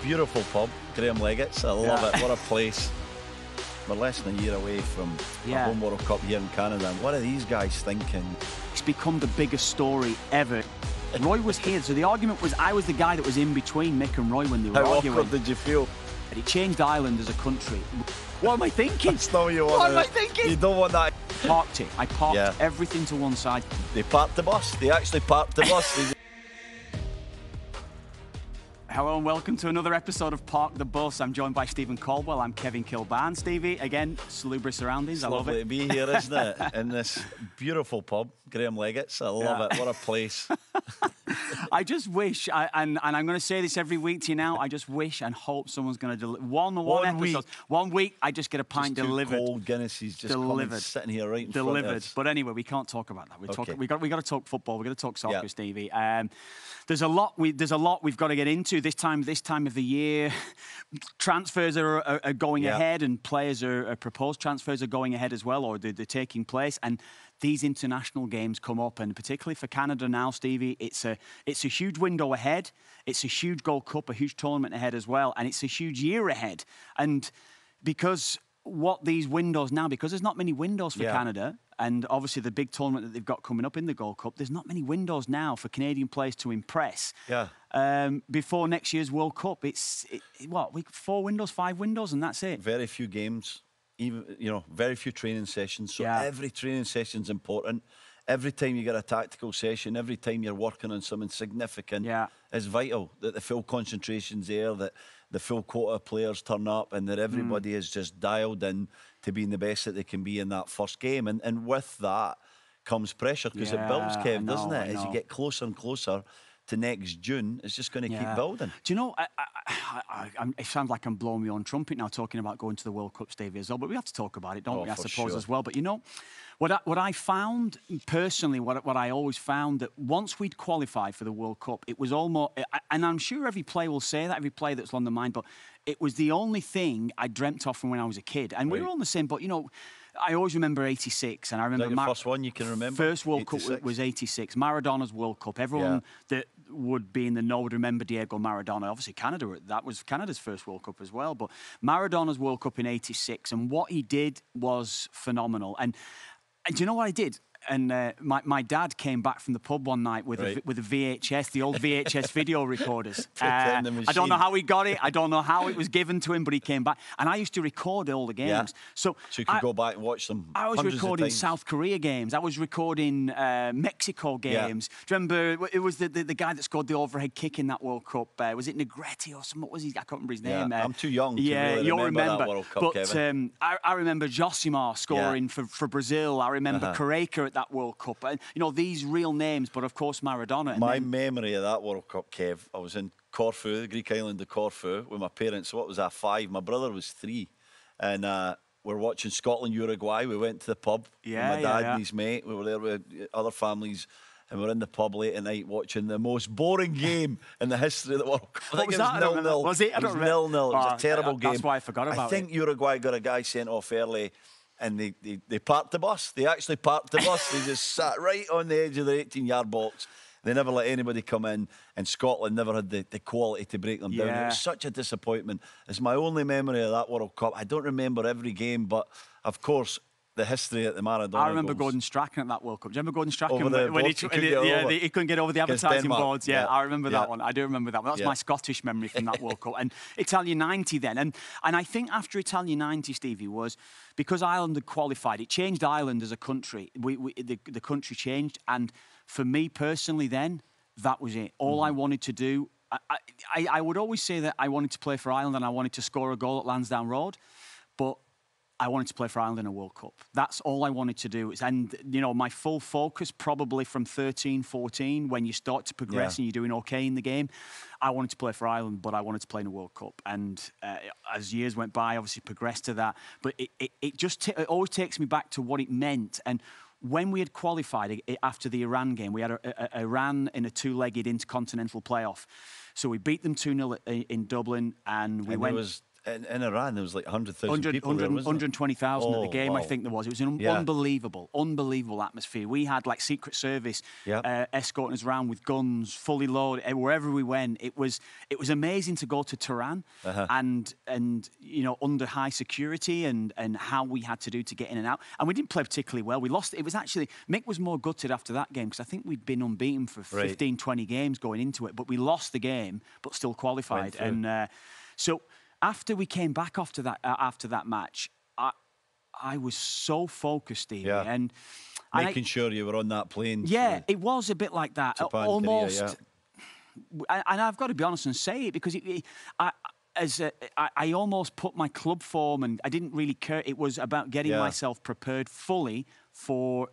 beautiful pub, Graham Leggett's. I love it. What a place. We're less than a year away from a home World Cup here in Canada. And what are these guys thinking? It's become the biggest story ever. Roy was here, so the argument was I was the guy that was in between Mick and Roy when they were arguing. How awkward did you feel? And it changed Ireland as a country. What am I thinking? That's not what you want. What am I thinking? You don't want that. Parked it. I parked everything to one side. They parked the bus. They actually parked the bus. Hello and welcome to another episode of Park the Bus. I'm joined by Stephen Caldwell. I'm Kevin Kilbane. Stevie, again, salubrious surroundings. It's I love lovely it. to be here, isn't it? In this beautiful pub, Graham Leggett's. I love it. What a place. I just wish, and I'm going to say this every week to you now, I just wish and hope someone's going to deliver one episode. 1 week, I just get a pint just delivered. Cold Guinnesses just coming, sitting here right in front of us. But anyway, we can't talk about that. We got to talk football. We got to talk soccer, Stevie. There's a lot we've got to get into this time of the year. Transfers are going ahead, and players proposed transfers are going ahead as well, or they're taking place. And these international games come up, and particularly for Canada now, Stevie, it's a huge window ahead. It's a huge Gold Cup, a huge tournament ahead as well, and it's a huge year ahead. And because there's not many windows for Canada, and obviously the big tournament that they've got coming up in the Gold Cup, there's not many windows now for Canadian players to impress. Before next year's World Cup, it's 4 windows, 5 windows, and that's it. Very few games, very few training sessions. So every training session's important. Every time you get a tactical session, every time you're working on something significant, is vital that the full concentration's there, that the full quota of players turn up, and that everybody is just dialed in to being the best that they can be in that first game. And with that comes pressure, because it builds, Kev, doesn't it? As you get closer and closer to next June, it's just going to keep building. Do you know, it sounds like I'm blowing my own trumpet now talking about going to the World Cup, Stevie, as well, but we have to talk about it, don't we, I suppose, as well. But, what I found, personally, what I always found, that once we'd qualified for the World Cup, it was almost, and I'm sure every player will say that, every player that's on the mind, but it was the only thing I dreamt of from when I was a kid. And we were on the same, but, I always remember 86, and I remember... the first one you can remember? First World 86. Cup was 86. Maradona's World Cup. Everyone that would be in the know would remember Diego Maradona. Obviously, that was Canada's first World Cup as well. But Maradona's World Cup in 86, and what he did was phenomenal. And do you know what I did? And my dad came back from the pub one night with a VHS, the old VHS video recorders. I don't know how he got it. I don't know how it was given to him, but he came back. And I used to record all the games. So you could go back and watch them. I was recording South Korea games. I was recording Mexico games. Do you remember, it was the guy that scored the overhead kick in that World Cup. Was it Negretti or something? What was he? I can't remember his name. I'm too young to really remember that World Cup, but, Kevin. I remember Josimar scoring for Brazil. I remember Careca at that World Cup. And, these real names, but of course Maradona. My memory of that World Cup, Kev, I was in Corfu, the Greek island of Corfu, with my parents. What was I, 5? My brother was 3. And we're watching Scotland-Uruguay. We went to the pub with my dad and his mate. We were there with other families, and we're in the pub late at night watching the most boring game in the history of the World Cup. What was that? 0-0. Was it? It was 0-0. It was a terrible game. That's why I forgot about it. I think Uruguay got a guy sent off early, and they parked the bus. They actually parked the bus. They just sat right on the edge of their 18-yard box. They never let anybody come in, and Scotland never had the quality to break them down. It was such a disappointment. It's my only memory of that World Cup. I don't remember every game, but, of course, the history at the Maradona I remember goals. Gordon Strachan at that World Cup. Do you remember Gordon Strachan when he couldn't get over the advertising boards? I remember that one. I do remember that one. That's my Scottish memory from that World Cup. And Italia 90 then. And I think after Italia 90, Stevie, was because Ireland had qualified, it changed Ireland as a country. The country changed. And for me personally then, that was it. All I wanted to do, I would always say that I wanted to play for Ireland and I wanted to score a goal at Lansdowne Road. But I wanted to play for Ireland in a World Cup. That's all I wanted to do. And, my full focus probably from 13, 14, when you start to progress and you're doing okay in the game, I wanted to play for Ireland, but I wanted to play in a World Cup. And as years went by, I obviously progressed to that. But it always takes me back to what it meant. And when we had qualified after the Iran game, we had Iran in a 2-legged intercontinental playoff. So we beat them 2-0 in Dublin, and we went... In Iran, there was like 100,000 people. 120,000 at the game, I think there was. It was an unbelievable atmosphere. We had like Secret Service escorting us around with guns, fully loaded, wherever we went. It was amazing to go to Tehran and under high security and how we had to do to get in and out. And we didn't play particularly well. We lost. It was actually, Mick was more gutted after that game because I think we'd been unbeaten for 15, 20 games going into it, but we lost the game, but still qualified. And so after we came back after that match, I was so focused, Stevie, and making sure you were on that plane. Yeah, it was a bit like that, Japan, almost. Korea, and I've got to be honest and say it because I almost put my club form, and I didn't really care. It was about getting myself prepared fully for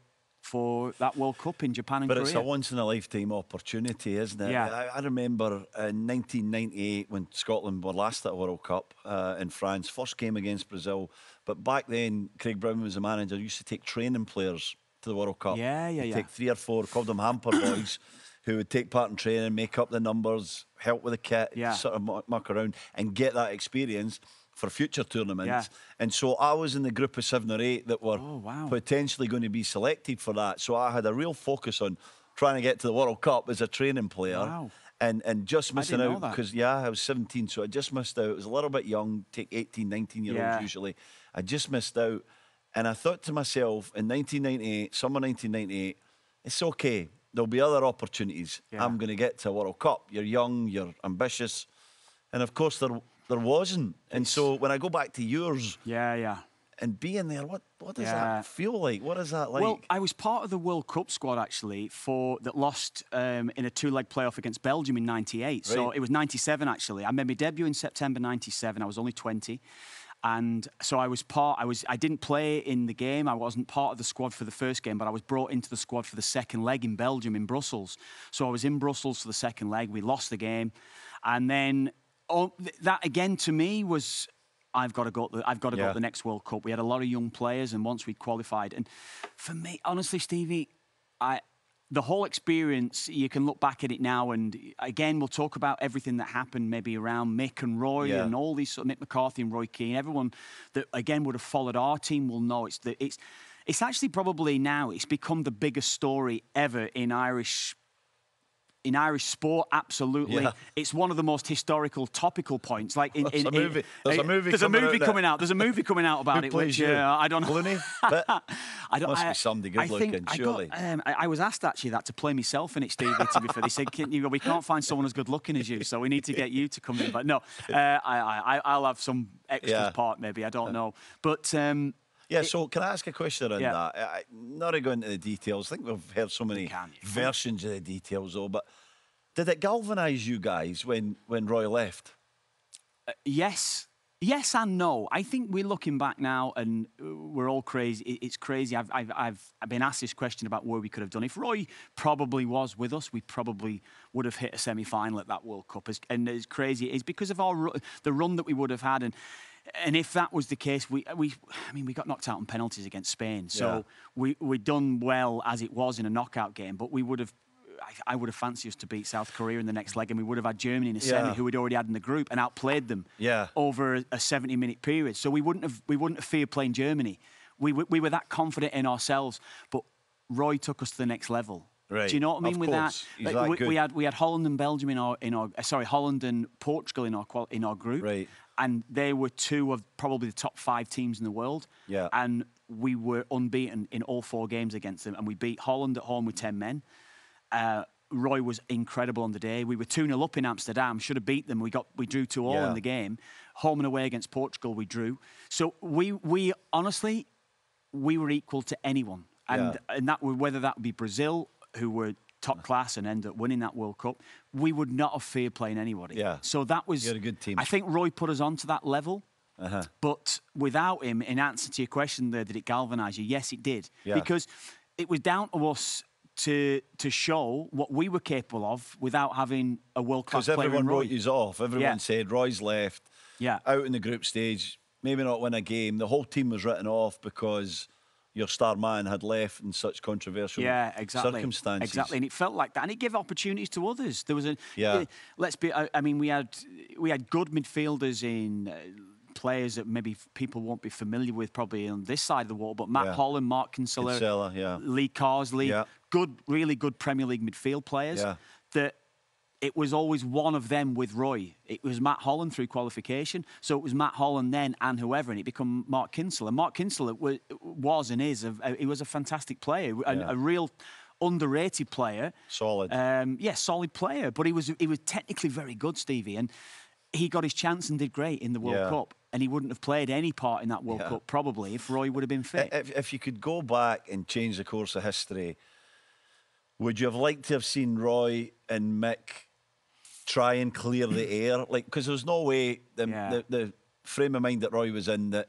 that World Cup in Japan and Korea. But it's a once-in-a-lifetime opportunity, isn't it? Yeah. I remember in 1998 when Scotland were last at a World Cup in France, first game against Brazil. But back then, Craig Brown was the manager, used to take training players to the World Cup. Take 3 or 4, called them hamper boys, who would take part in training, make up the numbers, help with the kit, sort of muck around and get that experience for future tournaments. And so I was in the group of 7 or 8 that were potentially going to be selected for that. So I had a real focus on trying to get to the World Cup as a training player. And just missing out because, I was 17, so I just missed out. I was a little bit young, take 18, 19-year-olds usually. I just missed out. And I thought to myself, in 1998, summer 1998, it's okay. There'll be other opportunities. I'm going to get to a World Cup. You're young, you're ambitious. And, of course, there wasn't. And so when I go back to yours and being there, what does that feel like? What is that like? Well, I was part of the World Cup squad, actually, that lost in a 2-leg playoff against Belgium in 98. So it was 97, actually. I made my debut in September 97. I was only 20. And so I didn't play in the game. I wasn't part of the squad for the first game, but I was brought into the squad for the second leg in Belgium, in Brussels. So I was in Brussels for the second leg. We lost the game. And then that, again, to me was, I've got to go to the next World Cup. We had a lot of young players, and once we qualified. And for me, honestly, Stevie, the whole experience, you can look back at it now, and again, we'll talk about everything that happened maybe around Mick and Roy and all these, Mick McCarthy and Roy Keane. Everyone that, again, would have followed our team will know it's actually probably now, it's become the biggest story ever in Irish sport, absolutely. It's one of the most historical, topical points. Like there's a movie coming out. There's a movie coming out about it, which I don't know. Clooney? Must be somebody good looking, surely. I was asked actually that to play myself in it, Stevie. To be fair, they said, we can't find someone as good looking as you, so we need to get you to come in. But no, I'll have some extras part maybe. I don't know, but. So can I ask a question on that? Not to go into the details. I think we've heard so many versions of the details, though. But did it galvanise you guys when Roy left? Yes and no. I think we're looking back now, and we're all crazy. It's crazy. I've been asked this question about where we could have done. If Roy probably was with us, we probably would have hit a semi-final at that World Cup. And as crazy it is, because of the run that we would have had, and if that was the case, we got knocked out on penalties against Spain. So we'd done well as it was in a knockout game, but I would have fancied us to beat South Korea in the next leg, and we would have had Germany in a semi, who we'd already had in the group, and outplayed them over a 70-minute period. So we wouldn't have feared playing Germany. We were that confident in ourselves, but Roy took us to the next level. Right. Do you know what I mean with that? We had Holland and Belgium Holland and Portugal in our group. Right. And they were 2 of probably the top 5 teams in the world. Yeah. And we were unbeaten in all 4 games against them. And we beat Holland at home with 10 men. Roy was incredible on the day. We were 2-0 up in Amsterdam. Should have beat them. We drew 2-2 in the game. Home and away against Portugal, we drew. So we honestly, we were equal to anyone. And that whether that would be Brazil, who were top class and ended up winning that World Cup, we would not have feared playing anybody. Yeah. So that was... You had a good team. I think Roy put us on to that level. But without him, in answer to your question there, did it galvanise you? Yes, it did. Yeah. Because it was down to us to show what we were capable of without having a world-class player. Because everyone wrote you off. Everyone said, Roy's left. Out in the group stage, maybe not win a game. The whole team was written off because your star man had left in such controversial circumstances. Exactly, and it felt like that, and it gave opportunities to others. There was we had good midfielders in players that maybe people won't be familiar with probably on this side of the wall, but Matt Holland, Mark Kinsella, Lee Carsley, really good Premier League midfield players, that it was always one of them with Roy. It was Matt Holland through qualification, so it was Matt Holland then and whoever, and it became Mark Kinsella. Mark Kinsella was and is, he was a fantastic player, a real underrated player. Solid. Solid player, but he was technically very good, Stevie, and he got his chance and did great in the World Cup, and he wouldn't have played any part in that World Cup probably if Roy would have been fit. If you could go back and change the course of history, would you have liked to have seen Roy and Mick try and clear the air? Like, because there's no way the frame of mind that Roy was in, that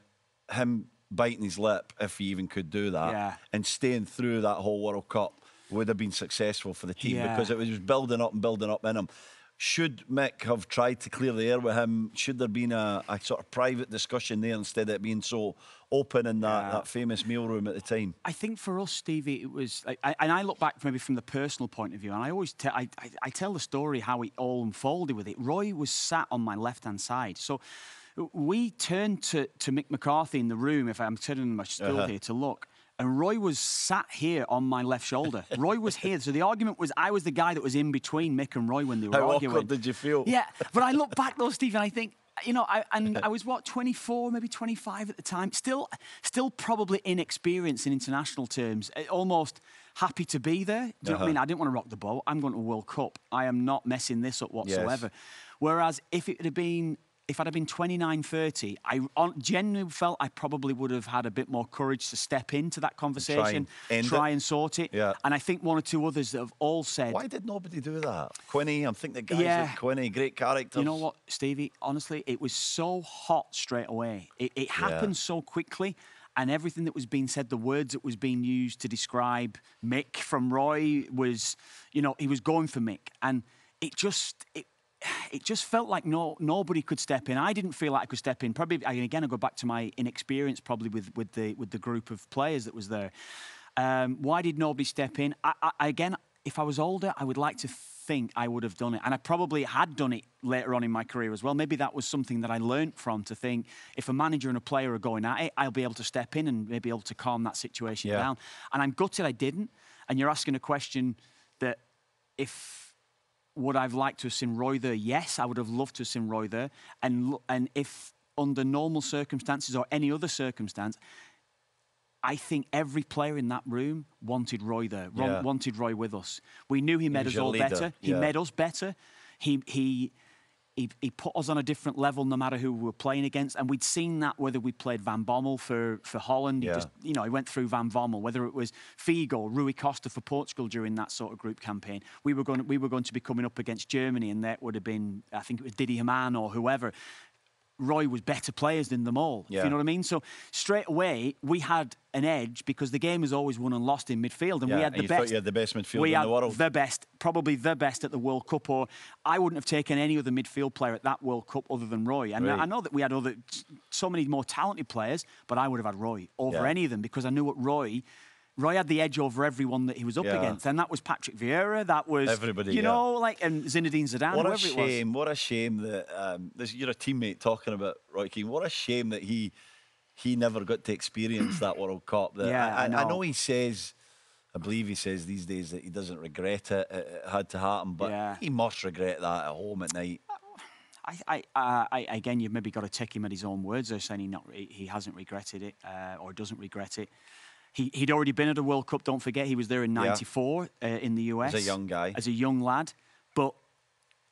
him biting his lip, if he even could do that, and staying through that whole World Cup would have been successful for the team, because it was building up in him. Should Mick have tried to clear the air with him? Should there have been a sort of private discussion there instead of it being so open in that famous meal room at the time? I think for us, Stevie, it was, and I look back maybe from the personal point of view, and I always I tell the story how it all unfolded with it. Roy was sat on my left-hand side, so we turned to Mick McCarthy in the room, if I'm turning my stool here to look, and Roy was sat here on my left shoulder. Roy was here. So the argument was I was the guy that was in between Mick and Roy when they were arguing. How awkward did you feel? Yeah, but I look back though, Steve, and I think, you know, I was, 24, maybe 25 at the time. Still probably inexperienced in international terms. Almost happy to be there. Do you know what I mean? I didn't want to rock the boat. I'm going to a World Cup. I am not messing this up whatsoever. Yes. Whereas if I'd have been 29, 30, I genuinely felt I probably would have had a bit more courage to step into that conversation, try and sort it. Yeah. And I think one or two others that have all said... Why did nobody do that? Quinny, I'm thinking the guys like Quinny, great characters. You know what, Stevie? Honestly, it was so hot straight away. It happened so quickly, and everything that was being said, the words that was being used to describe Mick from Roy was, you know, he was going for Mick. And it just felt like nobody could step in. I didn't feel like I could step in. Probably, again, I go back to my inexperience probably with the group of players that was there. Why did nobody step in? Again, if I was older, I would like to think I would have done it. And I probably had done it later on in my career as well. Maybe that was something that I learnt from, to think if a manager and a player are going at it, I'll be able to step in and maybe able to calm that situation down. And I'm gutted I didn't. And you're asking a question that would I've liked to have seen Roy there? Yes, I would have loved to have seen Roy there. And if under normal circumstances or any other circumstance, I think every player in that room wanted Roy there, wanted Roy with us. We knew he made us all better. He made us better. He put us on a different level no matter who we were playing against. And we'd seen that whether we played Van Bommel for Holland. He went through Van Bommel, whether it was Figo, Rui Costa for Portugal during that sort of group campaign. We were going to be coming up against Germany, and that would have been, I think it was Didi Hamann or whoever. Roy was better players than them all, if you know what I mean? So straight away, we had an edge because the game is always won and lost in midfield, and we had the best. Thought you had the best midfield in the world. The best, probably the best at the World Cup, or I wouldn't have taken any other midfield player at that World Cup other than Roy. And I know that we had so many more talented players, but I would have had Roy over any of them because I knew what Roy had the edge over everyone that he was up against, and that was Patrick Vieira, that was everybody, and Zinedine Zidane. What a shame! What a shame that you're a teammate talking about Roy Keane. What a shame that he never got to experience that World Cup. I know he says, I believe he says these days that he doesn't regret it. It had to happen, but he must regret that at home at night. Again, you've maybe got to take him at his own words. They're saying he hasn't regretted it or doesn't regret it. He'd already been at a World Cup, don't forget. He was there in '94 in the US. As a young guy. As a young lad. But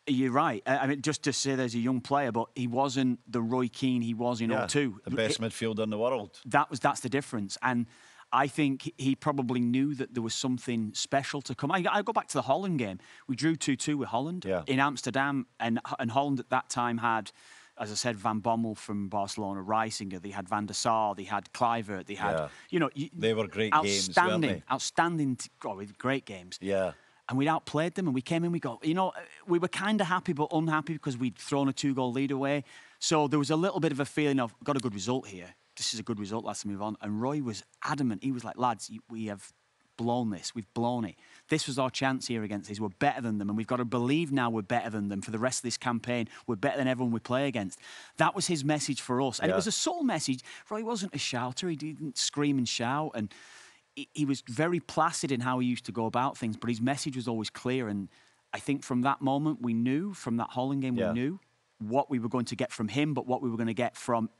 you're right. I mean, just to say there's a young player, but he wasn't the Roy Keane he was in '02. The best midfielder in the world. That's the difference. And I think he probably knew that there was something special to come. I go back to the Holland game. We drew 2-2 with Holland in Amsterdam, and Holland at that time had, as I said, Van Bommel from Barcelona, Reisinger, they had Van der Sar, they had Kluivert, they had, they were great games, weren't they? Outstanding, great games. Yeah. And we'd outplayed them, and we came in, we were kind of happy but unhappy because we'd thrown a 2-goal lead away. So there was a little bit of a feeling of, got a good result here. This is a good result, let's move on. And Roy was adamant. He was like, lads, we have blown this. We've blown it. this was our chance here against these. We're better than them, and we've got to believe now we're better than them for the rest of this campaign. We're better than everyone we play against. That was his message for us. And it was a subtle message. Roy wasn't a shouter. He didn't scream and shout. And he was very placid in how he used to go about things, but his message was always clear. And I think from that moment, we knew, from that Holland game, we knew what we were going to get from him, but what we were going to get from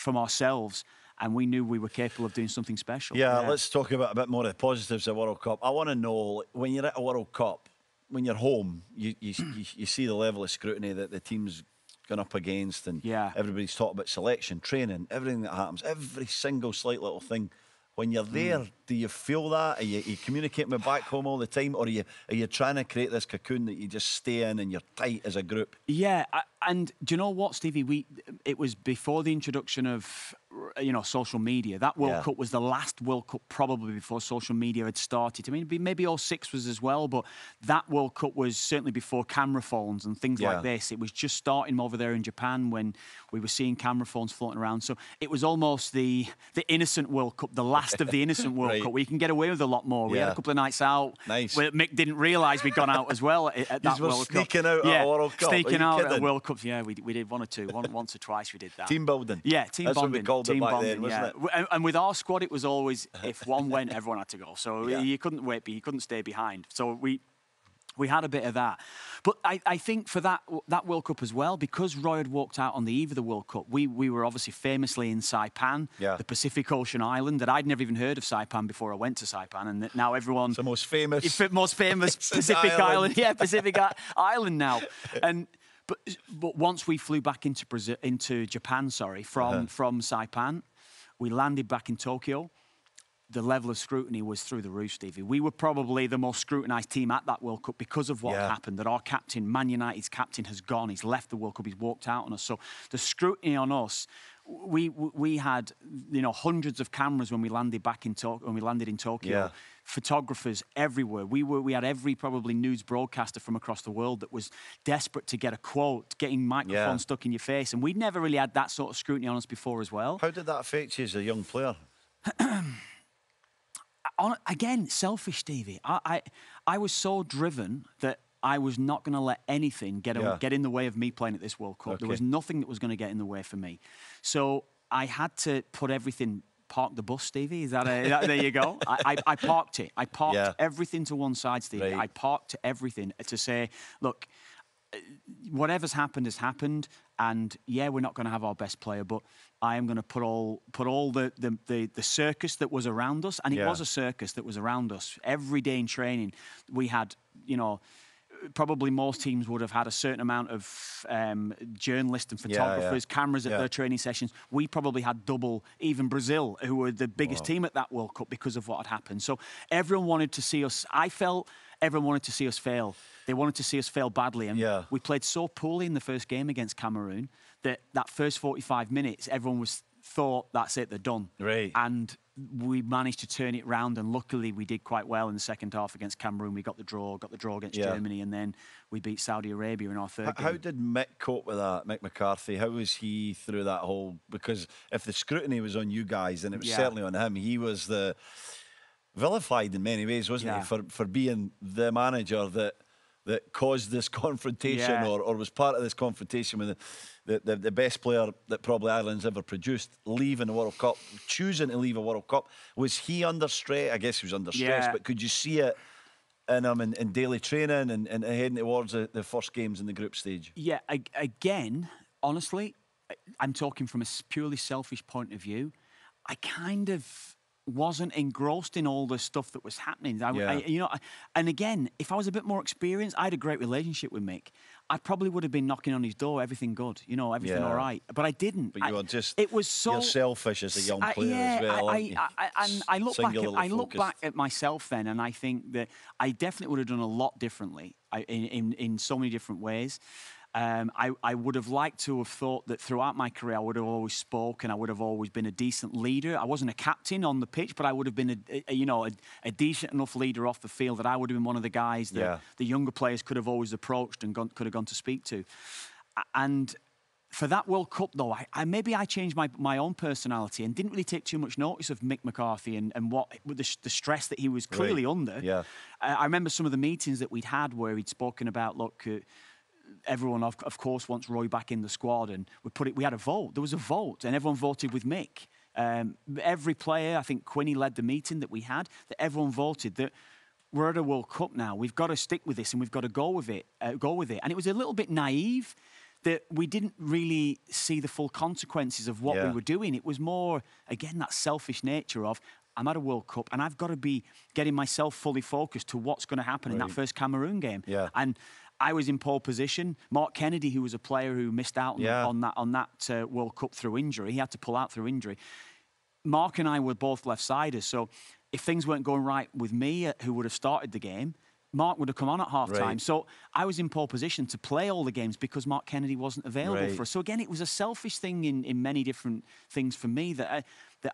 ourselves. And we knew we were capable of doing something special. Yeah, let's talk about a bit more of the positives of World Cup. I want to know, when you're at a World Cup, when you're home, you see the level of scrutiny that the team's gone up against, and everybody's talking about selection, training, everything that happens, every single slight little thing. When you're there, do you feel that? Are you communicating with back home all the time, or are you trying to create this cocoon that you just stay in and you're tight as a group? Yeah, and do you know what, Stevie? It was before the introduction of social media. That World Cup was the last World Cup probably before social media had started. I mean, maybe 06 was as well, but that World Cup was certainly before camera phones and things like this. It was just starting over there in Japan when we were seeing camera phones floating around. So it was almost the innocent World Cup, the last of the innocent World Cup. We can get away with a lot more. We had a couple of nights out. Nice. Where Mick didn't realise we'd gone out as well at that World Cup. Sneaking out at a World Cup. Sneaking out at a World Cup. Yeah, we did one or two. Once or twice we did that. Team building. Yeah, team That's bonding. What we called it back then, wasn't it? And with our squad, it was always, if one went, everyone had to go. So you couldn't wait, but you couldn't stay behind. So we had a bit of that. But I think for that World Cup as well, because Roy had walked out on the eve of the World Cup, we were obviously famously in Saipan, the Pacific Ocean island, that I'd never even heard of Saipan before I went to Saipan, and that now everyone... It's the most famous Pacific island. Yeah, Pacific island now. But once we flew back into Japan, from Saipan, we landed back in Tokyo. The level of scrutiny was through the roof, Stevie. We were probably the most scrutinised team at that World Cup because of what happened, that our captain, Man United's captain, has gone. He's left the World Cup. He's walked out on us. So the scrutiny on us, we had hundreds of cameras when we landed in Tokyo. Yeah. Photographers everywhere. We had every probably news broadcaster from across the world that was desperate to get a quote, getting microphones stuck in your face. And we'd never really had that sort of scrutiny on us before as well. How did that affect you as a young player? Again, selfish, Stevie. I was so driven that I was not going to let anything get in the way of me playing at this World Cup. Okay. There was nothing that was going to get in the way for me. So I had to put everything... Park the bus, Stevie. Is that there you go? I parked it. I parked everything to one side, Stevie. Right. I parked everything to say, look, whatever's happened has happened, and we're not going to have our best player, but I am going to put all the circus that was around us, and it was a circus that was around us. Every day in training, we had, probably most teams would have had a certain amount of journalists and photographers, cameras at their training sessions. We probably had double, even Brazil, who were the biggest team at that World Cup because of what had happened. So everyone wanted to see us. I felt everyone wanted to see us fail. They wanted to see us fail badly. And we played so poorly in the first game against Cameroon that first 45 minutes, everyone thought, that's it, they're done. Right. And we managed to turn it round, and luckily we did quite well in the second half against Cameroon. We got the draw against Germany, and then we beat Saudi Arabia in our third game. How did Mick cope with that, Mick McCarthy? How was he through that whole... Because if the scrutiny was on you guys, and it was certainly on him, he was the vilified in many ways, wasn't he, for being the manager that caused this confrontation or was part of this confrontation with the best player that probably Ireland's ever produced, leaving the World Cup, choosing to leave a World Cup. Was he under stress? I guess he was under stress, but could you see it in him in daily training and heading towards the first games in the group stage? Yeah, again, honestly, I'm talking from a purely selfish point of view. I kind of wasn't engrossed in all the stuff that was happening. And again, if I was a bit more experienced, I had a great relationship with Mick. I probably would have been knocking on his door, everything good, everything all right. But I didn't. But you were just... It was so... You're selfish as a young player as well, I look back at myself then, and I think that I definitely would have done a lot differently in so many different ways. I would have liked to have thought that throughout my career I would have always spoken. I would have always been a decent leader. I wasn't a captain on the pitch, but I would have been a decent enough leader off the field that I would have been one of the guys that the younger players could have always approached and could have gone to speak to. And for that World Cup, though, maybe I changed my own personality and didn't really take too much notice of Mick McCarthy and what the stress that he was clearly under. Yeah. I remember some of the meetings that we'd had where he'd spoken about, look, everyone, of course, wants Roy back in the squad, and we had a vote. There was a vote, and everyone voted with Mick. Every player, I think Quinny led the meeting that we had, that everyone voted that we're at a World Cup now. We've got to stick with this, and we've got to go with it. And it was a little bit naive that we didn't really see the full consequences of what we were doing. It was more, again, that selfish nature of, I'm at a World Cup and I've got to be getting myself fully focused to what's going to happen in that first Cameroon game. Yeah. And I was in pole position. Mark Kennedy, who was a player who missed out on that World Cup through injury, he had to pull out through injury. Mark and I were both left-siders, so if things weren't going right with me, who would have started the game, Mark would have come on at half-time. Right. So I was in pole position to play all the games because Mark Kennedy wasn't available for us. So again, it was a selfish thing in many different things for me that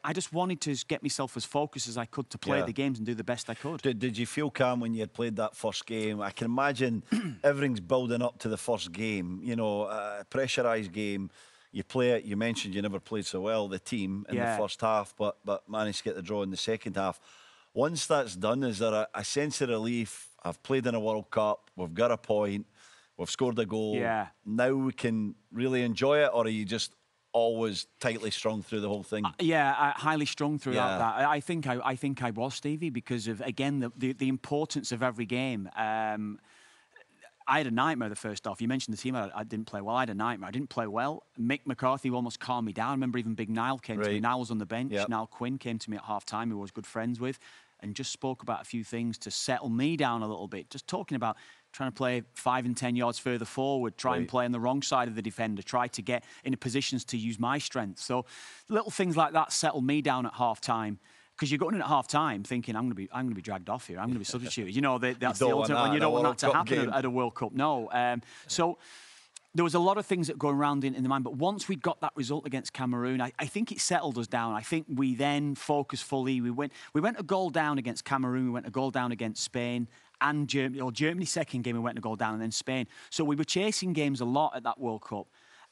I just wanted to get myself as focused as I could to play the games and do the best I could. Did you feel calm when you had played that first game? I can imagine everything's building up to the first game. You know, pressurised game. You play it. You mentioned you never played so well, the team, in the first half, but managed to get the draw in the second half. Once that's done, is there a sense of relief? I've played in a World Cup. We've got a point. We've scored a goal. Yeah. Now we can really enjoy it, or are you just always tightly strung through the whole thing? Highly strung throughout that. I think I was, Stevie, because of, again, the importance of every game. I had a nightmare the first half. You mentioned the team. I didn't play well. I had a nightmare. I didn't play well. Mick McCarthy almost calmed me down. I remember even Big Niall came to me. Niall was on the bench. Niall Quinn came to me at half-time, who I was good friends with, and just spoke about a few things to settle me down a little bit. Just talking about trying to play 5 and 10 yards further forward, try and play on the wrong side of the defender, try to get into positions to use my strength. So little things like that settled me down at half-time. Because you're going in at half-time thinking, I'm going to be dragged off here. I'm going to be substituted. You know, that's the ultimate when you don't want that to happen at a World Cup. No. So there was a lot of things that go around in the mind. But once we got that result against Cameroon, I think it settled us down. I think we then focused fully. We went a goal down against Cameroon. We went a goal down against Spain and Germany. Or Germany's second game, we went a goal down, and then Spain. So we were chasing games a lot at that World Cup.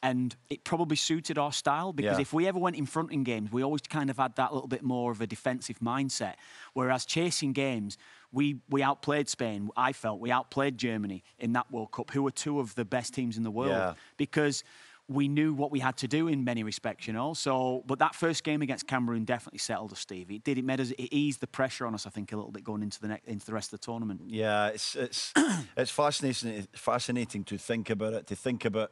And it probably suited our style because if we ever went in front in games, we always kind of had that little bit more of a defensive mindset. Whereas chasing games, we outplayed Spain. I felt we outplayed Germany in that World Cup, who were two of the best teams in the world, because we knew what we had to do in many respects, you know. So, but that first game against Cameroon definitely settled us, Steve. It did. It made us. It eased the pressure on us, I think, a little bit going into the rest of the tournament. Yeah, it's fascinating to think about it. To think about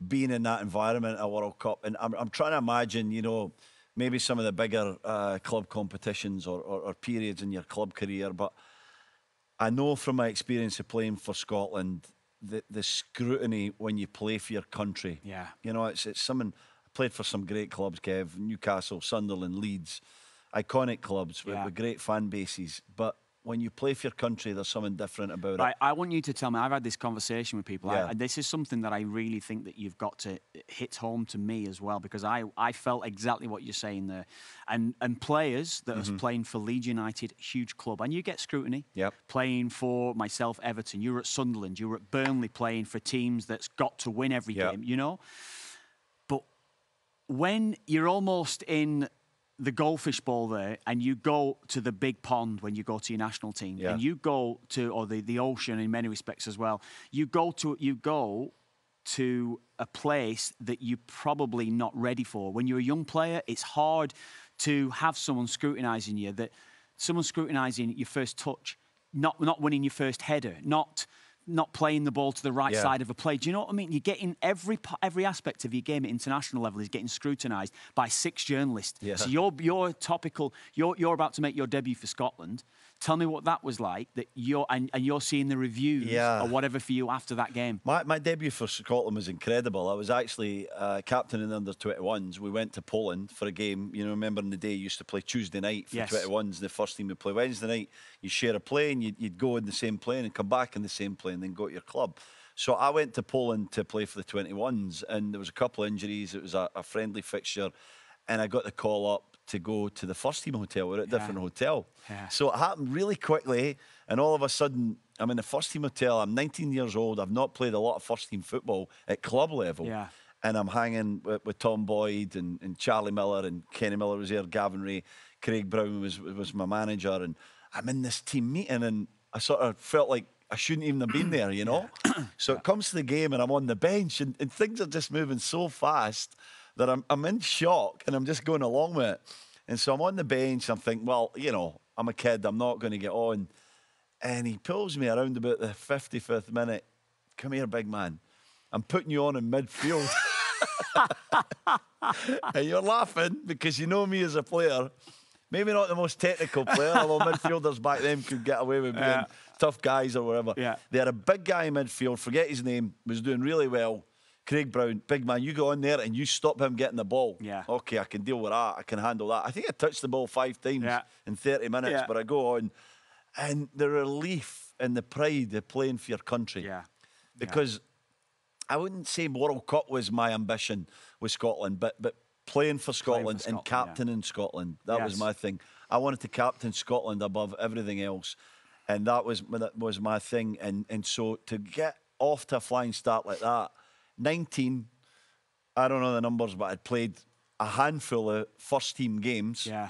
being in that environment at a World Cup. And I'm trying to imagine, you know, maybe some of the bigger club competitions or periods in your club career. But I know from my experience of playing for Scotland, the scrutiny when you play for your country. Yeah. You know, it's something. I played for some great clubs, Kev, Newcastle, Sunderland, Leeds, iconic clubs with great fan bases. But when you play for your country, there's something different about it. I want you to tell me, I've had this conversation with people. This is something that I really think that you've got to hit home to me as well, because I felt exactly what you're saying there. And players that are playing for Leeds United, huge club, and you get scrutiny. Playing for myself, Everton, you were at Sunderland, you were at Burnley playing for teams that's got to win every game, you know? But when you're almost in the goldfish bowl there, and you go to the big pond when you go to your national team, and you go to, or the ocean in many respects as well, you go to a place that you're probably not ready for. When you're a young player, it's hard to have someone scrutinising you, that someone scrutinising your first touch, not winning your first header, not playing the ball to the right side of a play. Do you know what I mean? You're getting every aspect of your game at international level is getting scrutinised by 6 journalists. So you're topical. You're about to make your debut for Scotland. Tell me what that was like. That you're seeing the reviews or whatever for you after that game. My debut for Scotland was incredible. I was actually captain in the under-21s. We went to Poland for a game. You know, remember in the day you used to play Tuesday night for 21s. The first team would play Wednesday night. You share a plane. You'd go in the same plane and come back in the same plane, and then go to your club. So I went to Poland to play for the 21s, and there was a couple of injuries. It was a friendly fixture, and I got the call up to go to the first team hotel. We're at a different hotel. So it happened really quickly, and all of a sudden I'm in the first team hotel. I'm 19 years old. I've not played a lot of first team football at club level. and I'm hanging with Tom Boyd and Charlie Miller, and Kenny Miller was there, Gavin Ray, Craig Brown was my manager, and I'm in this team meeting, and I sort of felt like I shouldn't even have been there, you know? So it comes to the game, and I'm on the bench, and things are just moving so fast that I'm in shock, and I'm just going along with it. And so I'm on the bench, I'm thinking, well, you know, I'm a kid, I'm not going to get on. And he pulls me around about the 55th minute. Come here, big man. I'm putting you on in midfield. And you're laughing because you know me as a player. Maybe not the most technical player, although midfielders back then could get away with being tough guys or whatever. Yeah. They had a big guy in midfield, forget his name, was doing really well. Craig Brown, big man, you go in there and you stop him getting the ball. Yeah. Okay, I can deal with that. I can handle that. I think I touched the ball 5 times in 30 minutes, but I go on. And the relief and the pride of playing for your country. Yeah. Because I wouldn't say World Cup was my ambition with Scotland, but playing for Scotland and captaining Scotland, that was my thing. I wanted to captain Scotland above everything else. And that was my thing. And so to get off to a flying start like that, 19, I don't know the numbers, but I'd played a handful of first team games. Yeah.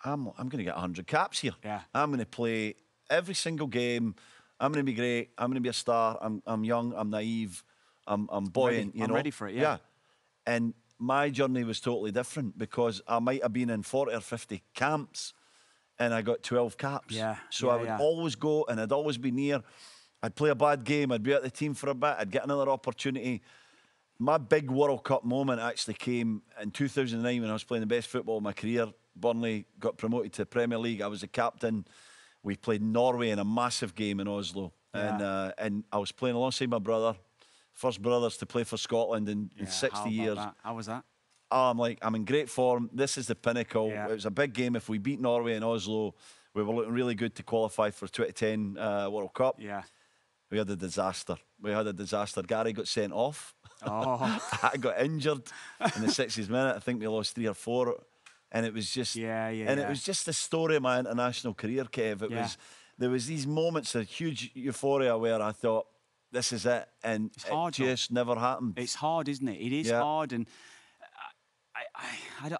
I'm going to get 100 caps here. Yeah. I'm going to play every single game. I'm going to be great. I'm going to be a star. I'm young. I'm naive. I'm buoyant. I'm ready for it. Yeah. And my journey was totally different because I might have been in 40 or 50 camps, and I got 12 caps. Yeah. So I would always go, and I'd always be near. I'd play a bad game. I'd be at the team for a bit. I'd get another opportunity. My big World Cup moment actually came in 2009 when I was playing the best football of my career. Burnley got promoted to Premier League. I was the captain. We played Norway in a massive game in Oslo. Yeah. And I was playing alongside my brother. First brothers to play for Scotland in 60 years. How was that? Oh, I'm in great form. This is the pinnacle. Yeah. It was a big game. If we beat Norway in Oslo, we were looking really good to qualify for 2010 World Cup. Yeah. We had a disaster. Gary got sent off. Oh. I got injured in the 60th minute. I think we lost 3 or 4. And it was just, it was just the story of my international career, Kev. There was these moments of huge euphoria where I thought, this is it, and it's hard, it just never happened. It's hard, isn't it? It is hard, and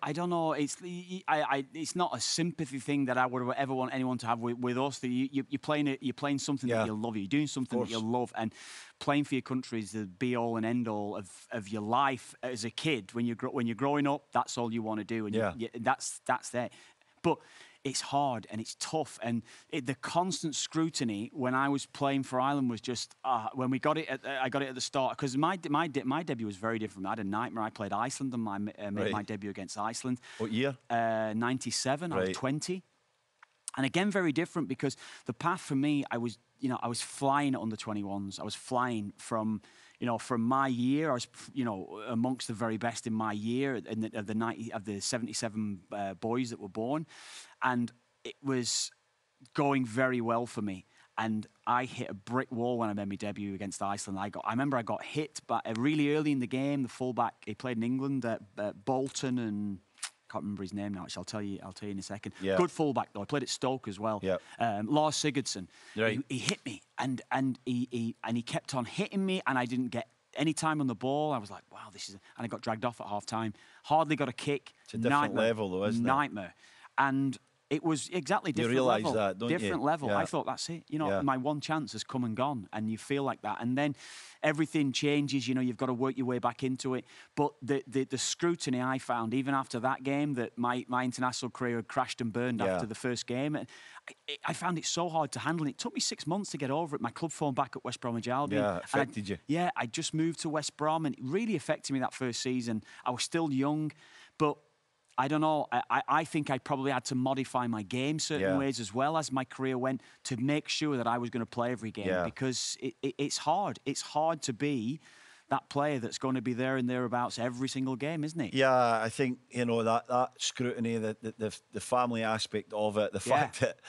I don't know. It's not a sympathy thing that I would ever want anyone to have with us. That you're playing something that you love. You're doing something that you love, and playing for your country is the be all and end all of your life as a kid. When you're growing up, that's all you want to do, and that's it. But it's hard and it's tough, and the constant scrutiny when I was playing for Ireland was just when we got it. I got it at the start because my debut was very different. I had a nightmare. I played Iceland and made my debut against Iceland. What year? 97. I was 20, and again very different because the path for me, I was flying at under 21s. I was flying from my year. I was amongst the very best in my year of the 77 boys that were born. And it was going very well for me. And I hit a brick wall when I made my debut against Iceland. I remember I got hit, but really early in the game, the fullback, he played in England, Bolton, and I can't remember his name now. I'll tell you in a second. Yeah. Good fullback though. I played at Stoke as well. Yeah. Lars Sigurdsson. Right. He hit me, and he kept on hitting me, and I didn't get any time on the ball. I was like, wow, this is. And I got dragged off at half time. Hardly got a kick. It's a different level though, isn't it? Nightmare. And it was exactly different level. You realise that, don't you? Different level. Yeah. I thought, that's it. My one chance has come and gone, and you feel like that. And then everything changes. You've got to work your way back into it. But the scrutiny I found, even after that game, that my international career had crashed and burned after the first game, I found it so hard to handle. It took me 6 months to get over it. My club phoned back at West Bromwich Albion. Yeah, affected you. Yeah, I just moved to West Brom, and it really affected me that first season. I was still young, but I don't know. I think I probably had to modify my game certain ways as well as my career went to make sure that I was going to play every game because it's hard. It's hard to be that player that's going to be there and thereabouts every single game, isn't it? Yeah, I think, that scrutiny, the family aspect of it, the fact that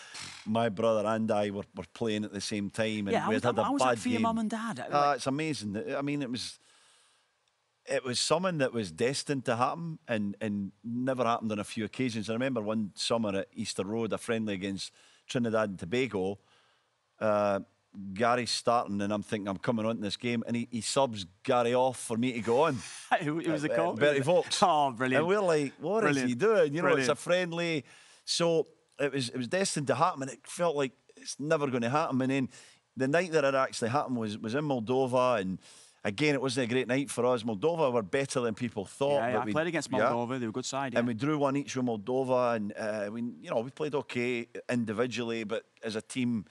my brother and I were playing at the same time. And we had a bad game. How was that for your mum and dad? It's amazing. I mean, it was something that was destined to happen and never happened on a few occasions. I remember one summer at Easter Road, a friendly against Trinidad and Tobago. Gary's starting, and I'm thinking I'm coming on to this game, and he subs Gary off for me to go on. Who was the coach? Bertie Vogts. Oh, brilliant. And we're like, what is he doing? You know, Brilliant. It's a friendly. So it was destined to happen, and it felt like it's never going to happen. And then the night that it actually happened was in Moldova, and again, it wasn't a great night for us. Moldova were better than people thought. Yeah, I played against Moldova. They were a good side. And we drew 1 each with Moldova, and we played okay individually, but as a team.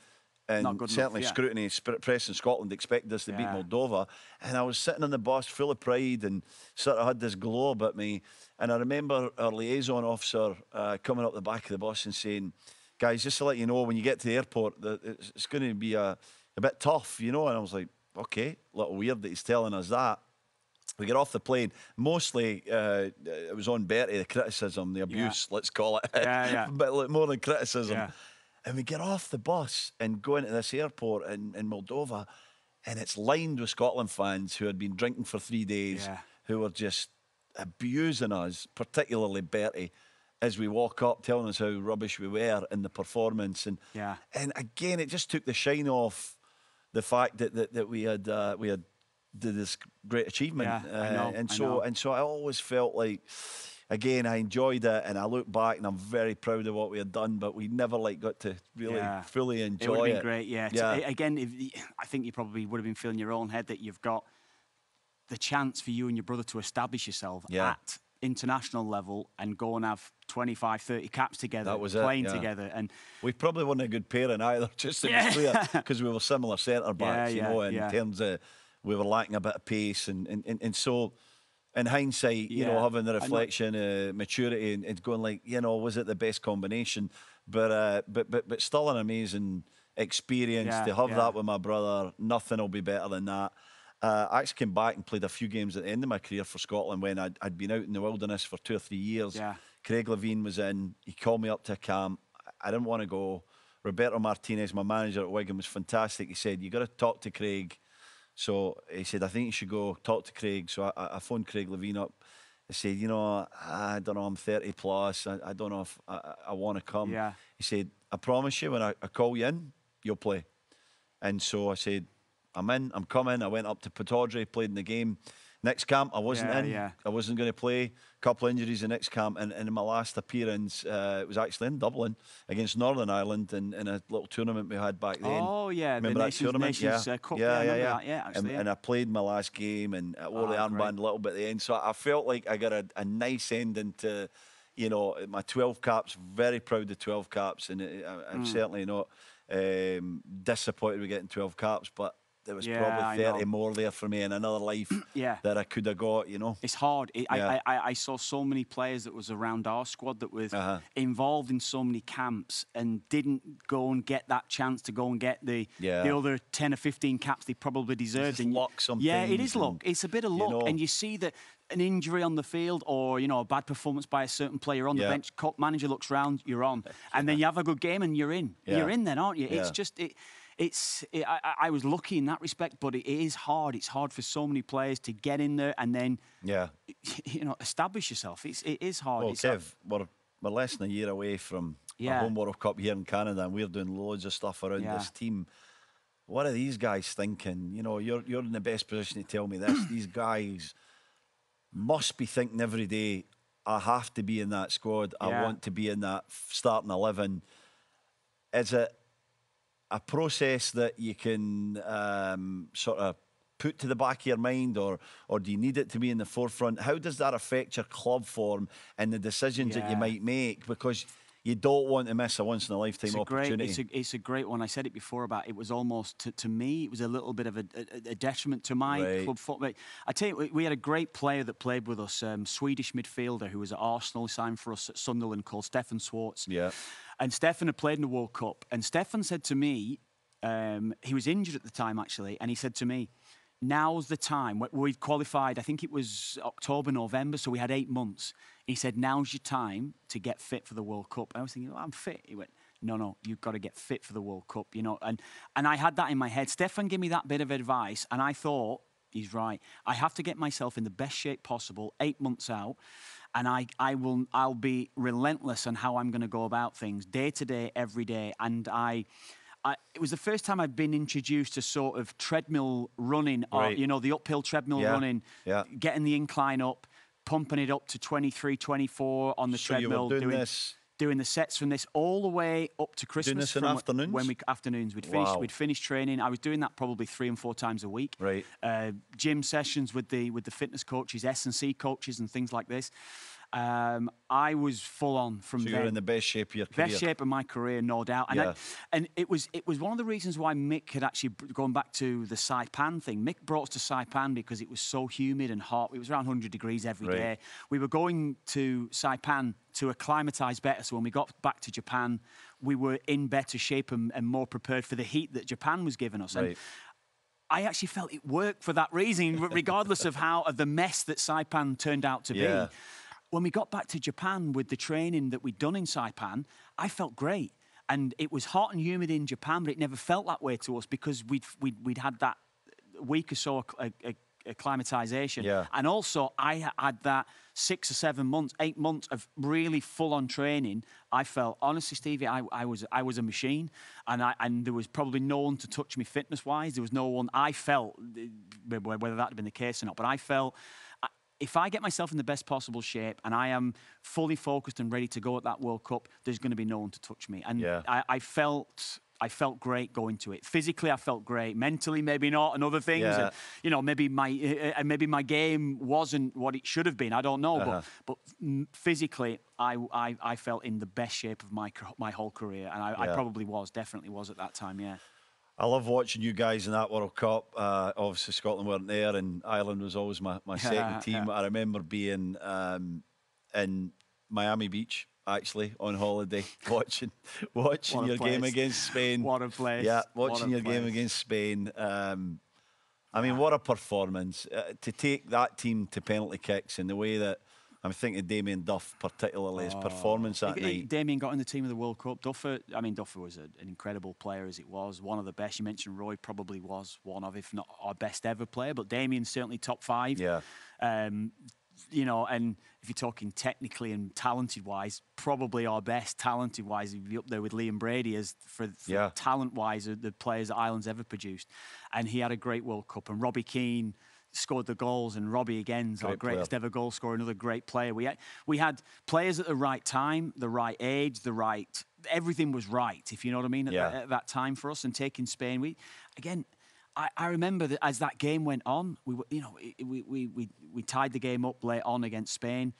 And certainly enough, scrutiny, press in Scotland expected us to beat Moldova. And I was sitting on the bus full of pride and sort of had this glow about me. And I remember our liaison officer coming up the back of the bus and saying, guys, just to let you know, when you get to the airport, that it's going to be a bit tough, And I was like, okay, a little weird that he's telling us that. We get off the plane. Mostly, it was on Bertie, the criticism, the abuse, let's call it. But more than criticism. Yeah. And we get off the bus and go into this airport in Moldova, and it's lined with Scotland fans who had been drinking for 3 days, who were just abusing us, particularly Bertie, as we walk up, telling us how rubbish we were in the performance. And again, it just took the shine off the fact that we had did this great achievement. And so I always felt like, again, I enjoyed it, and I look back and I'm very proud of what we had done, but we never got to really fully enjoy it. It would have been great, Again, I think you probably would have been feeling in your own head that you've got the chance for you and your brother to establish yourself at international level and go and have 25, 30 caps together, playing together. And we probably weren't a good pairing either, just to be clear, because we were similar centre backs, in terms of we were lacking a bit of pace, and so. In hindsight, having the reflection, maturity, and going like, was it the best combination? But still an amazing experience to have that with my brother. Nothing will be better than that. I actually came back and played a few games at the end of my career for Scotland when I'd been out in the wilderness for 2 or 3 years. Yeah. Craig Levine was in. He called me up to a camp. I didn't want to go. Roberto Martinez, my manager at Wigan, was fantastic. He said, you got to talk to Craig. So he said, I think you should go talk to Craig. So I phoned Craig Levine up. I said, I don't know, I'm 30 plus. I don't know if I want to come. Yeah. He said, I promise you, when I call you in, you'll play. And so I said, I'm in, I'm coming. I went up to Pataudry, played in the game. Next camp, I wasn't in. Yeah. I wasn't going to play. Couple of injuries the next camp. And in my last appearance, it was actually in Dublin against Northern Ireland in a little tournament we had back then. Oh, yeah. Remember that tournament? Nations Cup. And I played my last game and I wore the armband a little bit at the end. So I felt like I got a nice ending to, my 12 caps. Very proud of 12 caps. And I'm certainly not disappointed with getting 12 caps, but there was probably 30 more there for me in another life that I could have got, It's hard. I saw so many players that was around our squad that was involved in so many camps and didn't go and get that chance to go and get the other 10 or 15 caps they probably deserved. And luck sometimes. Yeah, it is luck. It's a bit of luck. And you see that an injury on the field or, a bad performance by a certain player on the bench, manager looks round, you're on. And then you have a good game and you're in. You're in then, aren't you? It's just... I was lucky in that respect, but it is hard. It's hard for so many players to get in there and then, establish yourself. It is hard. Well, Kev, we're less than a year away from a home World Cup here in Canada, and we're doing loads of stuff around this team. What are these guys thinking? You're in the best position to tell me this. These guys must be thinking every day, I have to be in that squad. I want to be in that starting 11. Is it a process that you can sort of put to the back of your mind, or do you need it to be in the forefront? How does that affect your club form and the decisions that you might make? Because you don't want to miss a once-in-a-lifetime opportunity. It's a great one. I said it before about it was almost, to me, it was a little bit of a detriment to my club football. I tell you, we had a great player that played with us, Swedish midfielder who was at Arsenal, signed for us at Sunderland, called Stefan Schwarz. Yeah. And Stefan had played in the World Cup. And Stefan said to me, he was injured at the time, actually, and he said to me, now's the time. We'd qualified, I think it was October, November, so we had 8 months. He said, now's your time to get fit for the World Cup. I was thinking, I'm fit. He went, no, you've got to get fit for the World Cup, And I had that in my head. Stefan gave me that bit of advice, and I thought, he's right. I have to get myself in the best shape possible 8 months out. And I'll be relentless on how I'm going to go about things, day to day, every day. And I it was the first time I'd been introduced to sort of treadmill running, or, the uphill treadmill running, getting the incline up, pumping it up to 23, 24 on the treadmill. You were doing this? Doing the sets from this all the way up to Christmas. Doing this in afternoons? Afternoons. We'd finished training. I was doing that probably 3 and 4 times a week. Right. Gym sessions with the fitness coaches, S&C coaches and things like this. I was full on from there. So you're in the best shape of your career. Best shape of my career, no doubt. And it was one of the reasons why Mick had actually, going back to the Saipan thing, Mick brought us to Saipan because it was so humid and hot. It was around 100 degrees every day. We were going to Saipan to acclimatise better. So when we got back to Japan, we were in better shape and more prepared for the heat that Japan was giving us. And I actually felt it worked for that reason, regardless of the mess that Saipan turned out to be. When we got back to Japan with the training that we'd done in Saipan, I felt great. And it was hot and humid in Japan, but it never felt that way to us because we'd had that week or so acclimatization. And also, I had that 6 or 7 months, 8 months of really full-on training. I felt, honestly, Stevie, I was a machine, and there was probably no one to touch me fitness-wise. There was no one. I felt, whether that had been the case or not, but I felt, if I get myself in the best possible shape and I am fully focused and ready to go at that World Cup, there's going to be no one to touch me. And I felt great going to it. Physically, I felt great. Mentally, maybe not, and other things. And, maybe my game wasn't what it should have been. I don't know. But physically, I felt in the best shape of my whole career, and I probably definitely was at that time. Yeah. I love watching you guys in that World Cup. Obviously, Scotland weren't there, and Ireland was always my second team. I remember being in Miami Beach, actually, on holiday, watching your game against Spain. What a place. Yeah, watching your game against Spain. I mean, what a performance. To take that team to penalty kicks in the way that, I'm thinking Damien Duff, particularly, his performance that night. Damien got in the team of the World Cup. Duffer was an incredible player, as it was. One of the best. You mentioned Roy probably was one of, if not our best ever player, but Damien's certainly top 5. Yeah. And if you're talking technically and talented-wise, probably our best talented-wise, he'd be up there with Liam Brady as for talent-wise, the players that Ireland's ever produced. And he had a great World Cup. And Robbie Keane scored the goals, and Robbie again's our greatest ever goal scorer, another great player. We had players at the right time, the right age, everything was right, if you know what I mean, at that time for us. And taking Spain, I remember that as that game went on, we tied the game up late on against Spain,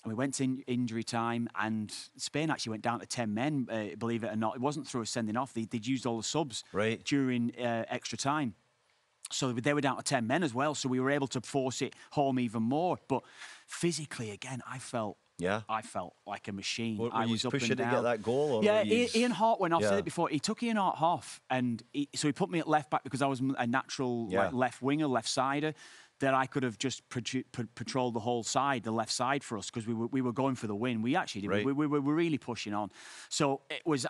and we went to injury time, and Spain actually went down to 10 men, believe it or not. It wasn't through a sending off. They'd used all the subs during extra time. So they were down to 10 men as well, so we were able to force it home even more. But physically, again, I felt like a machine. Were I was you up pushing and down. to get that goal? Or Ian Hart went off. Said it before. He took Ian Hart off, and so he put me at left back because I was a natural left winger, left sider. That I could have just patrolled the whole side, the left side for us, because we were going for the win. We actually did. We were really pushing on. So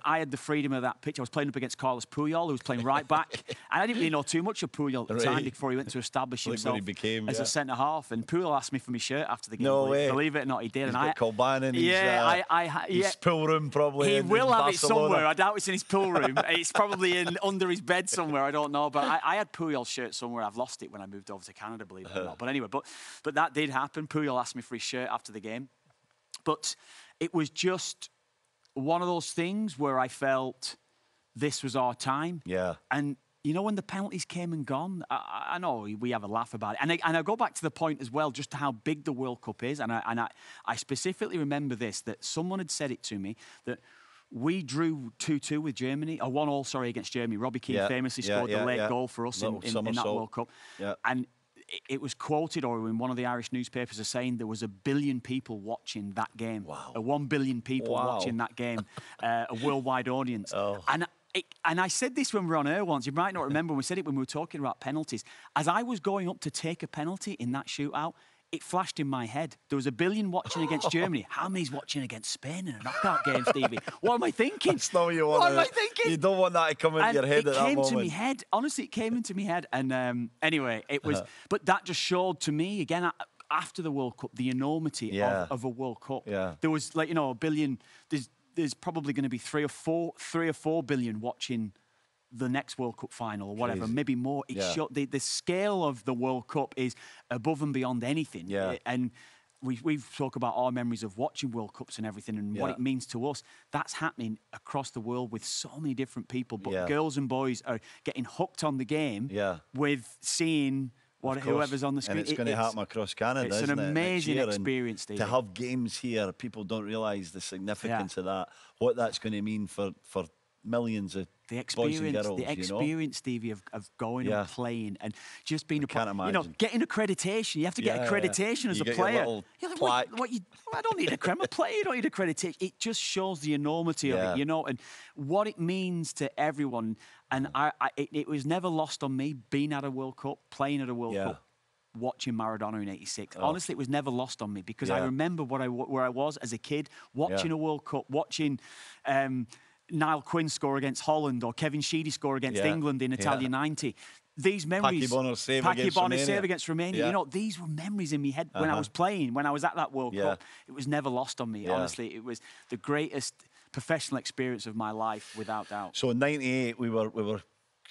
I had the freedom of that pitch. I was playing up against Carlos Puyol, who was playing right back. And I didn't really know too much of Puyol at the time before he went to establish himself as a centre-half. And Puyol asked me for my shirt after the game. No way. Believe it or not, he did. He's got Kilbane in his pool room, probably. He will have it somewhere. I doubt it's in his pool room. It's probably under his bed somewhere. I don't know. But I had Puyol's shirt somewhere. I've lost it when I moved over to Canada, believe it or not. But anyway, but that did happen. Puyol asked me for his shirt after the game. But it was just one of those things where I felt this was our time. Yeah. And, when the penalties came and gone, I know we have a laugh about it. And I go back to the point as well, just how big the World Cup is. And I specifically remember this, that someone had said it to me, that we drew 2-2 with Germany, or 1-1, against Germany. Robbie Keane famously scored the late goal for us in that World Cup. Yeah. And it was quoted, or in one of the Irish newspapers, as saying there was 1 billion people watching that game. Wow. 1 billion people watching that game, a worldwide audience. Oh. And I said this when we were on air once. You might not remember when we said it when we were talking about penalties. As I was going up to take a penalty in that shootout, it flashed in my head. There was 1 billion watching against Germany. How many's watching against Spain in a knockout game, Stevie? What am I thinking? That's not what you want. What am I thinking? You don't want that to come into your head at that moment. It came to me head. Honestly, it came into me head. And anyway, it was... But that just showed to me, again, after the World Cup, the enormity of a World Cup. Yeah. There was, 1 billion... There's probably going to be 3 or 4 billion watching the next World Cup final or whatever, Crazy. maybe more. The scale of the World Cup is above and beyond anything. Yeah. And we've talked about our memories of watching World Cups and everything and what it means to us. That's happening across the world with so many different people. But girls and boys are getting hooked on the game with seeing whoever's on the screen. And it's going to happen across Canada, It's an amazing experience, Steve. To have games here, people don't realise the significance of that, what that's going to mean for millions of boys and girls. The experience, Stevie, of going and playing and just being a part. You know, getting accreditation. You have to get accreditation as a player. You're like, I don't need I'm a player. You don't need accreditation. It just shows the enormity of it, you know, and what it means to everyone. And it was never lost on me being at a World Cup, playing at a World Cup, watching Maradona in '86. Honestly, it was never lost on me because I remember where I was as a kid, watching a World Cup, watching Niall Quinn score against Holland or Kevin Sheedy score against England in Italia '90. These memories, Packie Bonner's save against Romania. You know, these were memories in my head when I was playing, when I was at that World Cup. It was never lost on me. Honestly, it was the greatest professional experience of my life, without doubt. So in '98, we were,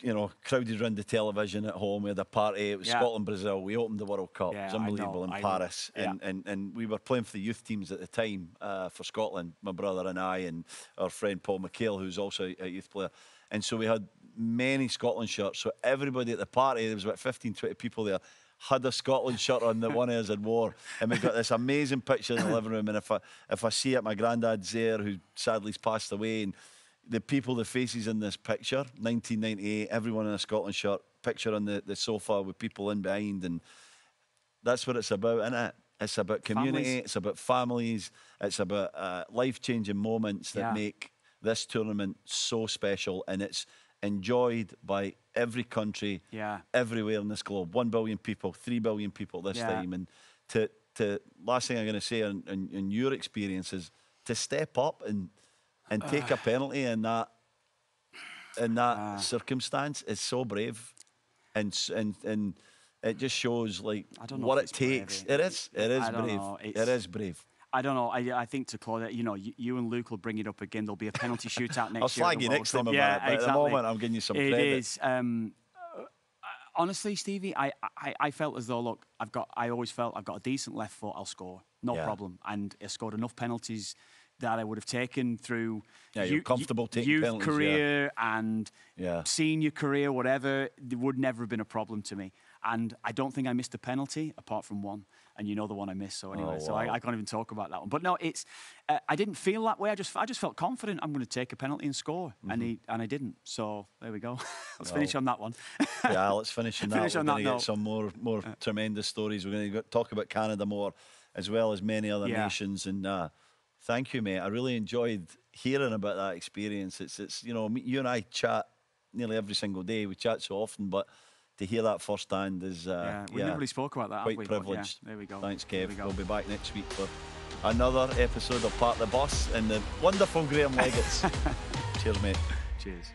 you know, crowded around the television at home. We had a party. It was Scotland, Brazil. We opened the World Cup. It was unbelievable in Paris. And we were playing for the youth teams at the time for Scotland, my brother and I, and our friend Paul McHale, who's also a youth player. And so we had many Scotland shirts. So everybody at the party, there was about 15, 20 people there, had a Scotland shirt on that one of us had wore. And we got this amazing picture in the living room. And if I see it, my granddad's there, who sadly has passed away. And the people, the faces in this picture, 1998, everyone in a Scotland shirt, picture on the sofa with people in behind. And that's what it's about, isn't it? It's about community, it's about families, it's about life-changing moments that make this tournament so special. And it's enjoyed by every country, everywhere in this globe. 1 billion people, 3 billion people this time. And to last thing I'm going to say on your experience is to step up and take a penalty in that circumstance is so brave, and it just shows like what it takes. It is brave. It is brave. I don't know. I think to Claudia, you know, you and Luke will bring it up again. There'll be a penalty shootout next year. I'll slag you next time about it, but at the moment I'm giving you some credit. It is. Honestly, Stevie, I felt as though, look, I always felt I've got a decent left foot, I'll score, no problem. And I scored enough penalties that I would have taken through you're comfortable taking youth penalties, career and senior career, whatever. It would never have been a problem to me. And I don't think I missed a penalty apart from one. And you know the one I missed, so anyway, so I can't even talk about that one. But no, it's I didn't feel that way. I just felt confident I'm going to take a penalty and score, and I didn't. So there we go. Let's finish on that one. Let's finish on that. We're going to get some more tremendous stories. We're going to talk about Canada more, as well as many other nations. And thank you, mate. I really enjoyed hearing about that experience. It's you know, you and I chat nearly every single day. We chat so often, but to hear that firsthand is we never really spoke about that. Quite privileged. There we go. Thanks, Kev. We'll be back next week for another episode of Part the Bus and the wonderful Graham Leggett's. Cheers, mate. Cheers.